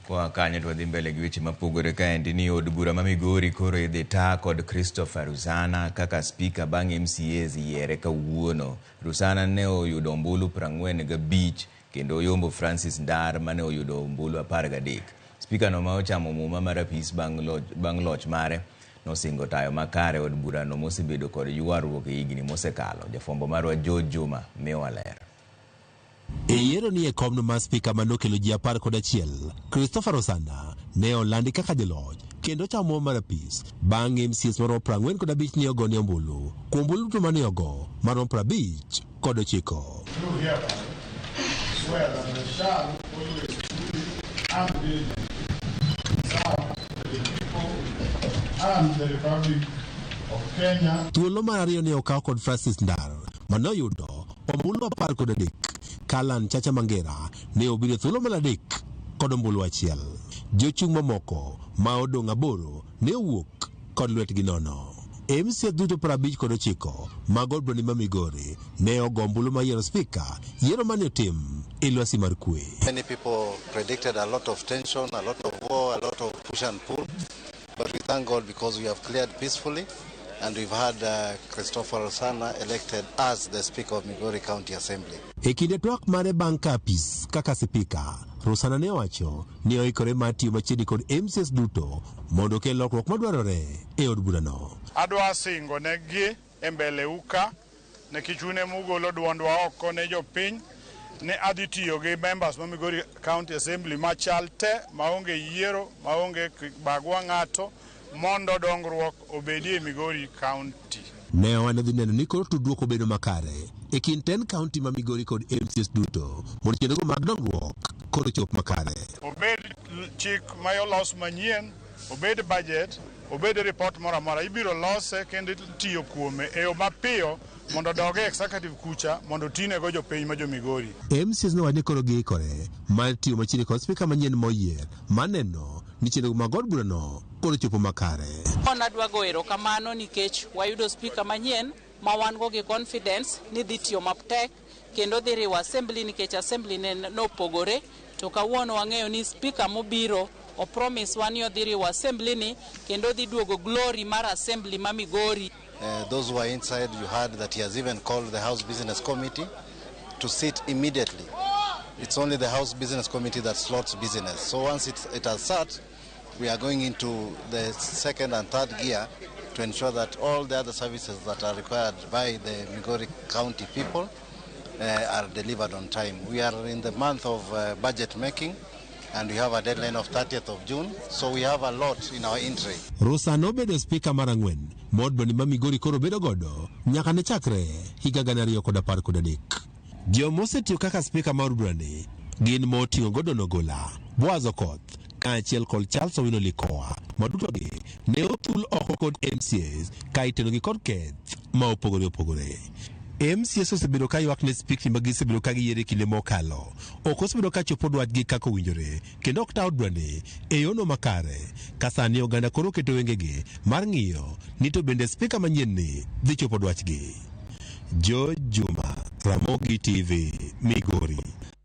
Kwa kanyo to dhi mbele gi weche mapogore kaendi ni od bura ma Migori koro idhi taa kod Christopher Rusana kaka spika bang' MCAs yiere kawuono. Rusana ne oyudo ombulu 45 kendo oyombo Francis Ndar mane oyudo ombulu 13. Spika no ma ochamo muma mar apis bang' loch mare nosingo tayo makare od bura no mosebedo kod ywaruok e higni mosekalo. Jafwambo marwa George Juma miyowa ler. Yiero ni e komno mar spika manokelo ji 11 Christopher Rusana ne olandi kaka jaloch kendo chamo mar apis bang' MCAs maromo 45 ne ogone ombulu kuom ombulu to mane ogo maromo 50 kod 9. Thuolo mar ariyo ne okaw kod Francis Ndar manoyudo ombulu 13. Kalan Chacha Mangera ne obiro thuolo mar 3 kod ombulu 1. Jochung' mamoko ma odong' 8 ne owuok kod lwetgi nono. MCA duto 50 kod 9 mag od bura ma Migori ne ogo ombulu ma yiero spika, yiero mane otim e lwasi mar kwe. Many people predicted a lot of tension, a lot of war, a lot of push and pull, but we thank God because we have cleared peacefully. And we've had Christopher Rusana elected as the Speaker of Migori County Assembly. E kinde twak mare bang' kapis kaka spika, Rusana ne owacho ni oikore mar tiyo machiegni kod MCAs duto mondo okel lokruok madwarore e od burano. Adwa singo negi e mbele uka ne kichune mugolo duondwa oko ne jopiny ne adhi tiyo gi members ma Migori County Assembly machal te maonge yiero maonge bagwa ng'ato mondo dongruok obedie Migori County. Ne wanadhi neno ni koro tudruok obedo makare e kind 10 county ma Migori kod MCAs duto mondo chenrogo mag dongruok koro chop makare. Obed chik ma olos manyien, obed budget, obed report moro amora ibiro lose kendo tiyo kuome e yo mapiyo mondo doge executive kucha mondo tinego jopiny ma jo Migori. MCAs no wani koro giikore mar tiyo machiegni kod spika manyien moyier maneno ni chenrogo mag od burano koro chopo makare. Adwa go erokamano nikech wayudo spika manyien ma wan go gi confidence ni dhi tiyo matek kendo dhi riwo assembly nikech assembly ne nopogore to kawuono wang'eyo ni spika mobiro o promise wan yo dhi riwo assembly ni kendo dhi duogo glory mar assembly ma Migori. Those who are inside, you heard that he has even called the House Business Committee to sit immediately. It's only the House Business Committee that slots business. So once it has sat, we are going into the second and third gear to ensure that all the other services that are required by the Migori County people are delivered on time. We are in the month of budget making and we have a deadline of 30th of June, so we have a lot in our entry. Rusana obedo spika mar 4 mod bani ma Migori koro bedo godo nyaka ne chakre higa 2013. Joma osetiyo kaka spika mar burani gin moting'o godo Nogola, Boaz Okoth, kaachiel kod Charles Owino Likoa, madutogi ne othul oko kod MCAs ka itenogi kod keth ma opogore. MCAs osebedo ka ywak ne spika ma gisebedo ka giyiere kinde mokalo. Ok osebedo ka chopo dwachgi kaka owinjore kendo ok ta od burani e yono makare. Ka sani oganda koro keto wengegi mar ng'iyo ni to bende spika manyien ni dhi chopo dwachgi. George Juma, Ramogi TV, Migori.